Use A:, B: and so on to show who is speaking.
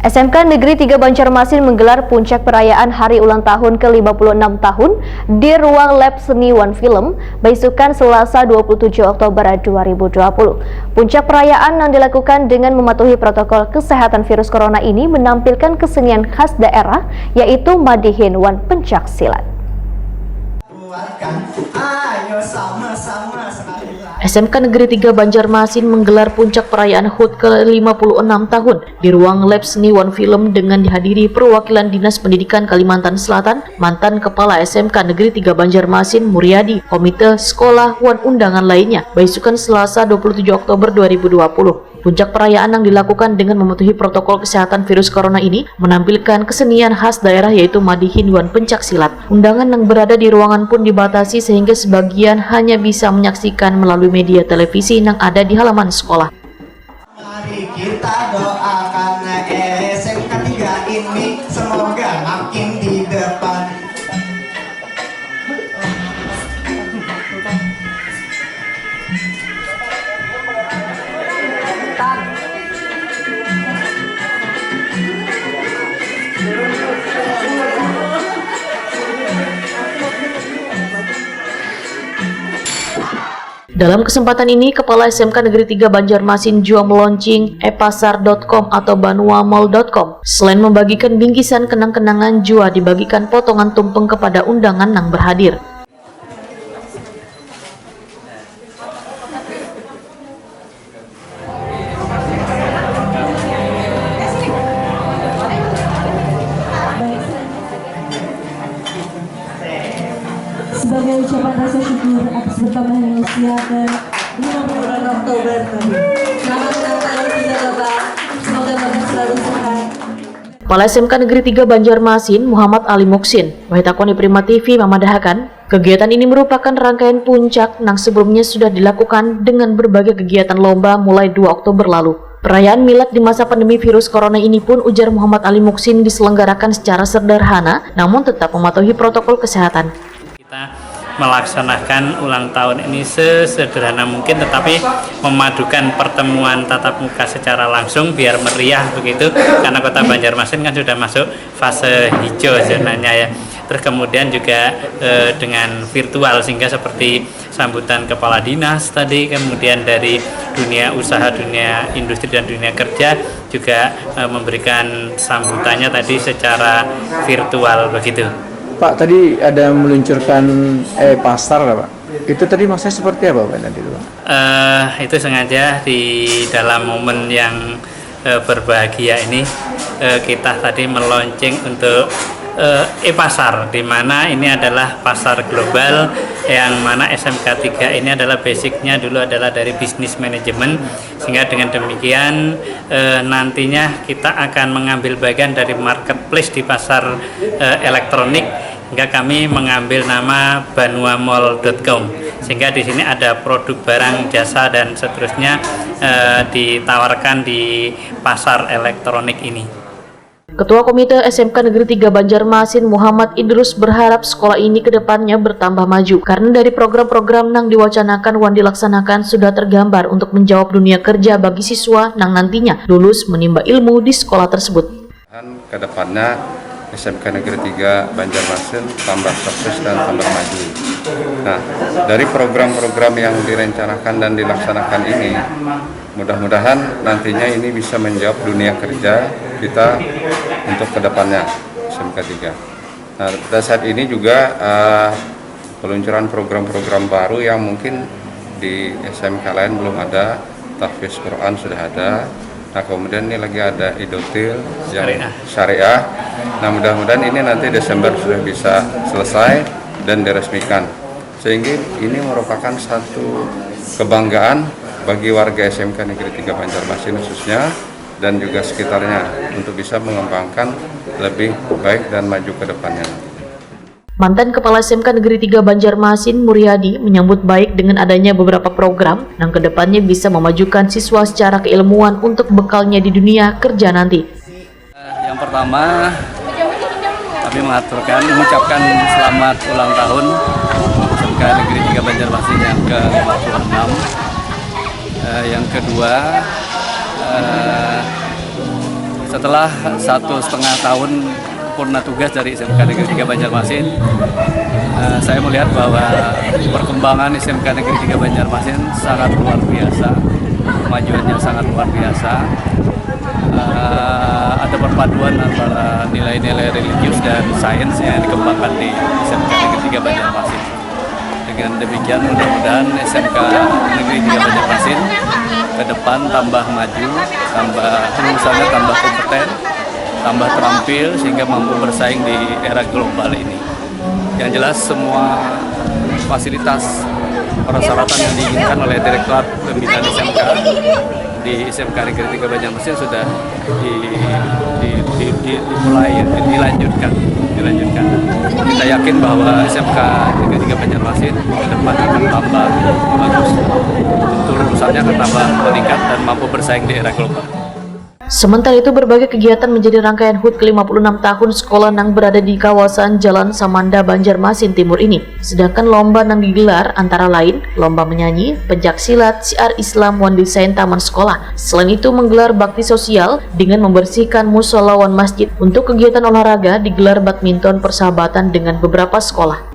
A: SMK Negeri 3 Banjarmasin menggelar puncak perayaan hari ulang tahun ke-56 tahun di ruang lab seni One Film besukan Selasa 27 Oktober 2020. Puncak perayaan yang dilakukan dengan mematuhi protokol kesehatan virus corona ini menampilkan kesenian khas daerah yaitu Madihin Wan Pencak Silat. SMK Negeri 3 Banjarmasin menggelar puncak perayaan HUT ke-56 tahun di ruang lab seni One Film dengan dihadiri perwakilan Dinas Pendidikan Kalimantan Selatan, mantan Kepala SMK Negeri 3 Banjarmasin Muryadi, komite sekolah, wan undangan lainnya, besukan Selasa 27 Oktober 2020. Puncak perayaan yang dilakukan dengan mematuhi protokol kesehatan virus corona ini menampilkan kesenian khas daerah yaitu Madihin Wan Pencak Silat. Undangan yang berada di ruangan pun dibatasi sehingga sebagian hanya bisa menyaksikan melalui media televisi yang ada di halaman sekolah.
B: Mari kita doakan SMK 3 ini semoga makin di depan.
A: Dalam kesempatan ini, Kepala SMK Negeri 3 Banjarmasin juga meluncing epasar.com atau banuamall.com. Selain membagikan bingkisan kenang-kenangan, juga dibagikan potongan tumpeng kepada undangan yang berhadir.
C: Sebagai ucapan rasa syukur atas bertambahnya usia ke 56 Oktober tadi. Selamat ulang tahun juga Bapak. Semoga Bapak selalu sehat.
A: Kepala SMK Negeri 3 Banjarmasin Muhammad Ali Muksin, Wahitakoni Prima TV memadahakan, kegiatan ini merupakan rangkaian puncak yang sebelumnya sudah dilakukan dengan berbagai kegiatan lomba mulai 2 Oktober lalu. Perayaan milad di masa pandemi virus corona ini pun, ujar Muhammad Ali Muksin, diselenggarakan secara sederhana namun tetap mematuhi protokol kesehatan.
D: Kita melaksanakan ulang tahun ini sesederhana mungkin, tetapi memadukan pertemuan tatap muka secara langsung biar meriah begitu, karena Kota Banjarmasin kan sudah masuk fase hijau zonanya ya. Terus kemudian juga dengan virtual, sehingga seperti sambutan kepala dinas tadi, kemudian dari dunia usaha, dunia industri dan dunia kerja juga memberikan sambutannya tadi secara virtual begitu.
E: Pak, tadi ada meluncurkan pasar, Pak. Itu tadi maksudnya seperti apa, Pak, nanti Pak?
D: Itu sengaja di dalam momen yang berbahagia ini kita tadi meluncing untuk e-pasar, di mana ini adalah pasar global yang mana SMK 3 ini adalah basicnya dulu adalah dari bisnis manajemen, sehingga dengan demikian nantinya kita akan mengambil bagian dari marketplace di pasar elektronik, hingga kami mengambil nama banuamall.com, sehingga di sini ada produk, barang, jasa dan seterusnya ditawarkan di pasar elektronik ini.
A: Ketua Komite SMK Negeri 3 Banjarmasin Muhammad Idrus berharap sekolah ini kedepannya bertambah maju karena dari program-program yang diwacanakan wan dilaksanakan sudah tergambar untuk menjawab dunia kerja bagi siswa yang nantinya lulus menimba ilmu di sekolah tersebut.
F: Kedepannya SMK Negeri 3 Banjarmasin tambah sukses dan tambah maju. Nah, dari program-program yang direncanakan dan dilaksanakan ini, mudah-mudahan nantinya ini bisa menjawab dunia kerja kita untuk kedepannya SMK 3. Nah, pada saat ini juga peluncuran program-program baru yang mungkin di SMK lain belum ada. Tahfiz Quran sudah ada. Nah, kemudian ini lagi ada Idotil yang syariah. Nah, mudah-mudahan ini nanti Desember sudah bisa selesai dan diresmikan. Sehingga ini merupakan satu kebanggaan bagi warga SMK Negeri 3 Banjarmasin khususnya dan juga sekitarnya untuk bisa mengembangkan lebih baik dan maju ke depannya.
A: Mantan Kepala SMK Negeri 3 Banjarmasin Muryadi menyambut baik dengan adanya beberapa program yang kedepannya bisa memajukan siswa secara keilmuan untuk bekalnya di dunia kerja nanti.
G: Yang pertama, kami mengucapkan selamat ulang tahun SMK Negeri 3 Banjarmasin yang ke-56. Yang kedua, Setelah 1,5 tahun purna tugas dari SMK Negeri 3 Banjarmasin, saya melihat bahwa perkembangan SMK Negeri 3 Banjarmasin sangat luar biasa, kemajuannya sangat luar biasa. Ada perpaduan antara nilai-nilai religius dan sains yang dikembangkan di SMK Negeri 3 Banjarmasin. Dengan demikian mudah-mudahan SMK Negeri 3 Banjarmasin ke depan tambah maju, tambah lulusannya tambah kompeten, tambah terampil sehingga mampu bersaing di era global ini. Yang jelas semua fasilitas persyaratan yang diinginkan oleh Direktorat Pembinaan SMK di SMK Negeri 3 Banjarmasin sudah dilanjutkan. Kita yakin bahwa SMK Negeri 3 Banjarmasin ke depan akan tambah bagus, untuk lulusannya akan tambah meningkat dan mampu bersaing di era global.
A: Sementara itu, berbagai kegiatan menjadi rangkaian HUT ke-56 tahun sekolah yang berada di kawasan Jalan Samanda, Banjarmasin Timur ini. Sedangkan lomba yang digelar antara lain lomba menyanyi, pencaksilat, syiar Islam, wan desain taman sekolah. Selain itu menggelar bakti sosial dengan membersihkan musola wan masjid. Untuk kegiatan olahraga digelar badminton persahabatan dengan beberapa sekolah.